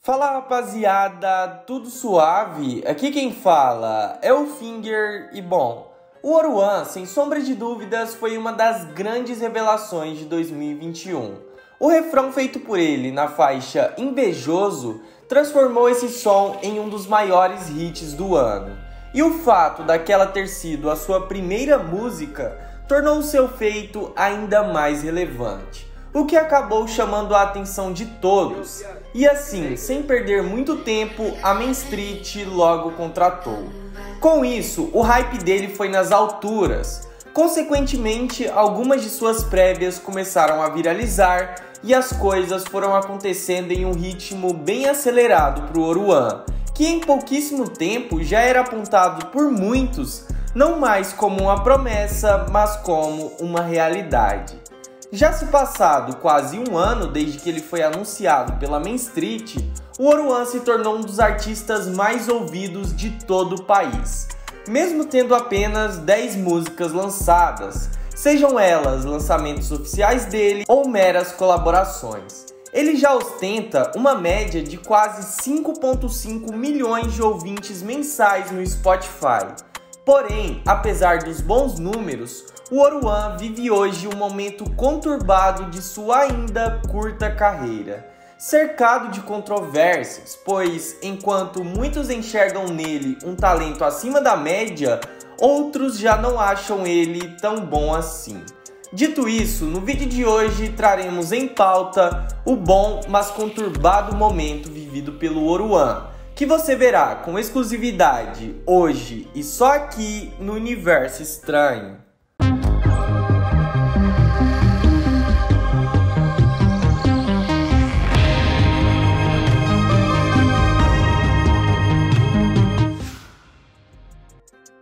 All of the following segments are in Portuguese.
Fala rapaziada, tudo suave? Aqui quem fala é o Finger e bom, o Oruan, sem sombra de dúvidas, foi uma das grandes revelações de 2021. O refrão feito por ele na faixa Invejoso transformou esse som em um dos maiores hits do ano. E o fato daquela ter sido a sua primeira música tornou o seu feito ainda mais relevante, o que acabou chamando a atenção de todos. E assim, sem perder muito tempo, a Main Street logo contratou. Com isso, o hype dele foi nas alturas. Consequentemente, algumas de suas prévias começaram a viralizar e as coisas foram acontecendo em um ritmo bem acelerado para o Oruan, que em pouquíssimo tempo já era apontado por muitos não mais como uma promessa, mas como uma realidade. Já se passado quase um ano desde que ele foi anunciado pela Main Street, o Oruan se tornou um dos artistas mais ouvidos de todo o país, mesmo tendo apenas 10 músicas lançadas, sejam elas lançamentos oficiais dele ou meras colaborações. Ele já ostenta uma média de quase 5,5 milhões de ouvintes mensais no Spotify. Porém, apesar dos bons números, o Oruan vive hoje um momento conturbado de sua ainda curta carreira, cercado de controvérsias, pois enquanto muitos enxergam nele um talento acima da média, outros já não acham ele tão bom assim. Dito isso, no vídeo de hoje traremos em pauta o bom, mas conturbado momento vivido pelo Oruan, que você verá com exclusividade hoje e só aqui no Universo Estranho.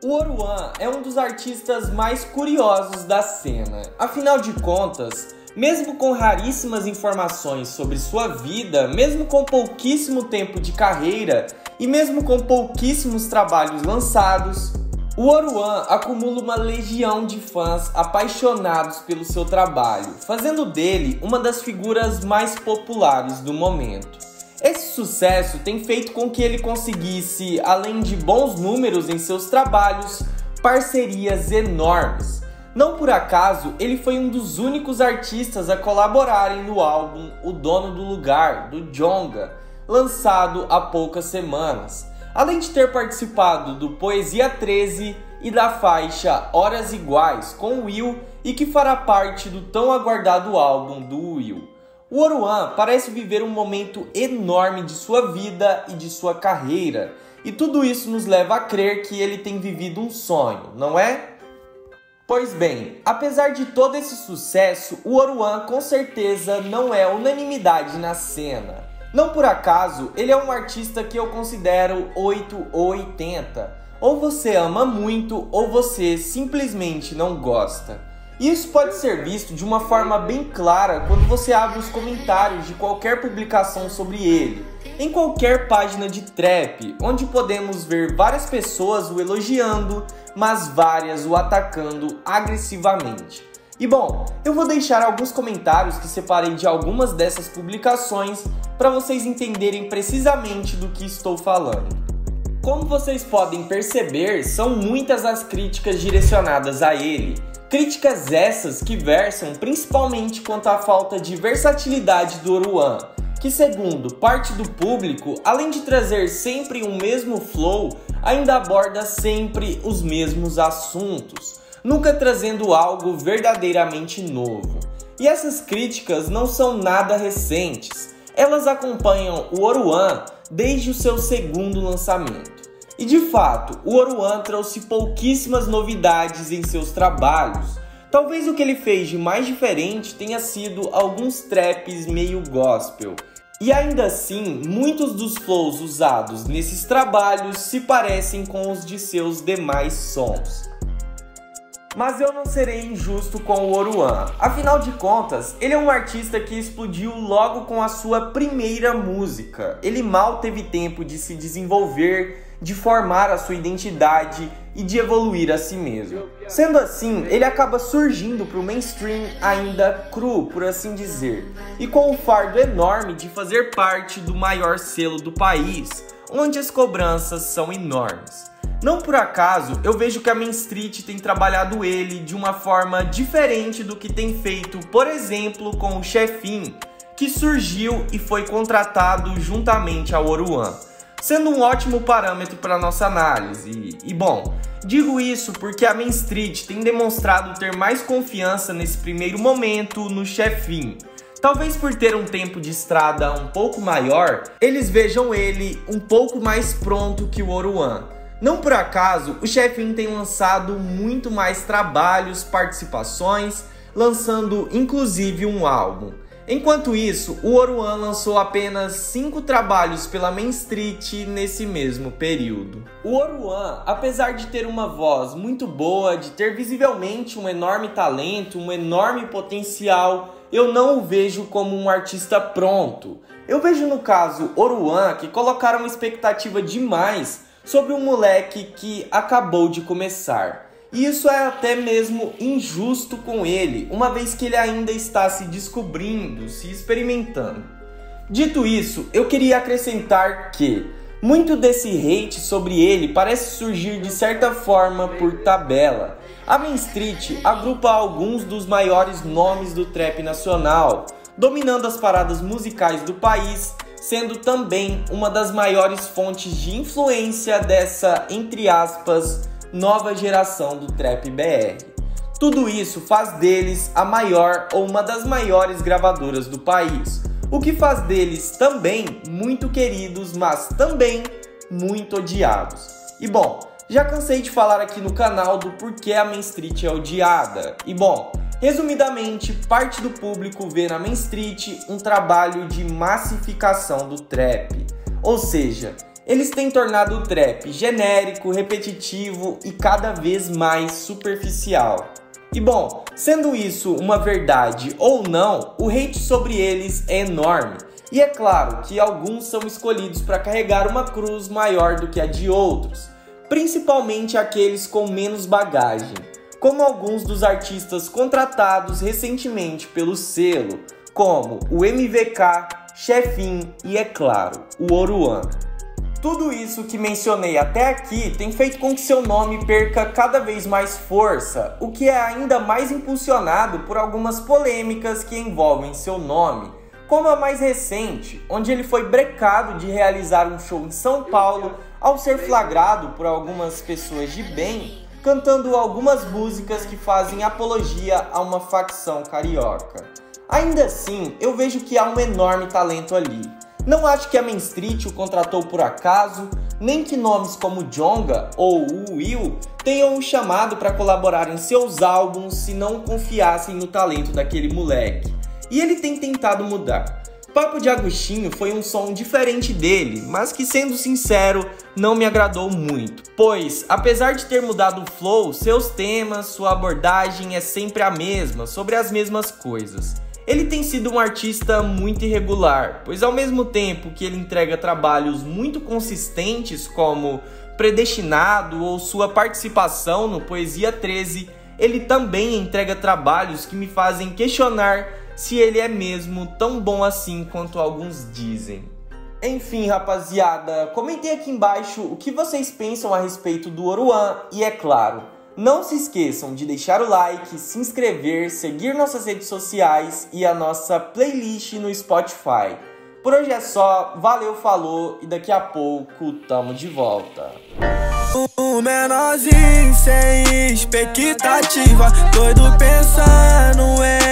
O Oruan é um dos artistas mais curiosos da cena. Afinal de contas, mesmo com raríssimas informações sobre sua vida, mesmo com pouquíssimo tempo de carreira e mesmo com pouquíssimos trabalhos lançados, o Oruan acumula uma legião de fãs apaixonados pelo seu trabalho, fazendo dele uma das figuras mais populares do momento. Esse sucesso tem feito com que ele conseguisse, além de bons números em seus trabalhos, parcerias enormes. Não por acaso, ele foi um dos únicos artistas a colaborarem no álbum O Dono do Lugar, do Djonga, lançado há poucas semanas, além de ter participado do Poesia 13 e da faixa Horas Iguais com Will, e que fará parte do tão aguardado álbum do Will. O Oruan parece viver um momento enorme de sua vida e de sua carreira, e tudo isso nos leva a crer que ele tem vivido um sonho, não é? Pois bem, apesar de todo esse sucesso, o Oruan com certeza não é unanimidade na cena. Não por acaso, ele é um artista que eu considero 8 ou 80. Ou você ama muito, ou você simplesmente não gosta. Isso pode ser visto de uma forma bem clara quando você abre os comentários de qualquer publicação sobre ele, em qualquer página de trap, onde podemos ver várias pessoas o elogiando, mas várias o atacando agressivamente. E bom, eu vou deixar alguns comentários que separei de algumas dessas publicações para vocês entenderem precisamente do que estou falando. Como vocês podem perceber, são muitas as críticas direcionadas a ele. Críticas essas que versam principalmente quanto à falta de versatilidade do Oruan, que segundo parte do público, além de trazer sempre o mesmo flow, ainda aborda sempre os mesmos assuntos, nunca trazendo algo verdadeiramente novo. E essas críticas não são nada recentes, elas acompanham o Oruan desde o seu segundo lançamento. E de fato, o Oruan trouxe pouquíssimas novidades em seus trabalhos. Talvez o que ele fez de mais diferente tenha sido alguns traps meio gospel. E ainda assim, muitos dos flows usados nesses trabalhos se parecem com os de seus demais sons. Mas eu não serei injusto com o Oruan. Afinal de contas, ele é um artista que explodiu logo com a sua primeira música. Ele mal teve tempo de se desenvolver de formar a sua identidade e de evoluir a si mesmo. Sendo assim, ele acaba surgindo para o mainstream ainda cru, por assim dizer, e com o fardo enorme de fazer parte do maior selo do país, onde as cobranças são enormes. Não por acaso, eu vejo que a Main Street tem trabalhado ele de uma forma diferente do que tem feito, por exemplo, com o Chefin, que surgiu e foi contratado juntamente ao Oruan, sendo um ótimo parâmetro para nossa análise. E bom, digo isso porque a Main Street tem demonstrado ter mais confiança nesse primeiro momento no Chefin. Talvez por ter um tempo de estrada um pouco maior, eles vejam ele um pouco mais pronto que o Oruan. Não por acaso, o Chefin tem lançado muito mais trabalhos, participações, lançando inclusive um álbum. Enquanto isso, o Oruan lançou apenas 5 trabalhos pela Main Street nesse mesmo período. O Oruan, apesar de ter uma voz muito boa, de ter visivelmente um enorme talento, um enorme potencial, eu não o vejo como um artista pronto. Eu vejo no caso Oruan que colocaram uma expectativa demais sobre um moleque que acabou de começar. E isso é até mesmo injusto com ele, uma vez que ele ainda está se descobrindo, se experimentando. Dito isso, eu queria acrescentar que muito desse hate sobre ele parece surgir de certa forma por tabela. A Main Street agrupa alguns dos maiores nomes do trap nacional, dominando as paradas musicais do país, sendo também uma das maiores fontes de influência dessa, entre aspas, nova geração do trap BR. Tudo isso faz deles a maior ou uma das maiores gravadoras do país, o que faz deles também muito queridos, mas também muito odiados. E bom, já cansei de falar aqui no canal do porquê a Main Street é odiada. E bom, resumidamente, parte do público vê na Main Street um trabalho de massificação do trap, ou seja, eles têm tornado o trap genérico, repetitivo e cada vez mais superficial. E bom, sendo isso uma verdade ou não, o hate sobre eles é enorme. E é claro que alguns são escolhidos para carregar uma cruz maior do que a de outros, principalmente aqueles com menos bagagem, como alguns dos artistas contratados recentemente pelo selo, como o MVK, Chefin e, é claro, o Oruan. Tudo isso que mencionei até aqui tem feito com que seu nome perca cada vez mais força, o que é ainda mais impulsionado por algumas polêmicas que envolvem seu nome, como a mais recente, onde ele foi brecado de realizar um show em São Paulo ao ser flagrado por algumas pessoas de bem, cantando algumas músicas que fazem apologia a uma facção carioca. Ainda assim, eu vejo que há um enorme talento ali. Não acho que a Main Street o contratou por acaso, nem que nomes como Djonga ou o Will tenham o chamado para colaborar em seus álbuns se não confiassem no talento daquele moleque. E ele tem tentado mudar. Papo de Agostinho foi um som diferente dele, mas que, sendo sincero, não me agradou muito. Pois, apesar de ter mudado o flow, seus temas, sua abordagem é sempre a mesma, sobre as mesmas coisas. Ele tem sido um artista muito irregular, pois ao mesmo tempo que ele entrega trabalhos muito consistentes como Predestinado ou sua participação no Poesia 13, ele também entrega trabalhos que me fazem questionar se ele é mesmo tão bom assim quanto alguns dizem. Enfim, rapaziada, comentem aqui embaixo o que vocês pensam a respeito do Oruan e, é claro, não se esqueçam de deixar o like, se inscrever, seguir nossas redes sociais e a nossa playlist no Spotify. Por hoje é só, valeu, falou e daqui a pouco tamo de volta. Um menorzinho sem expectativa, doido pensando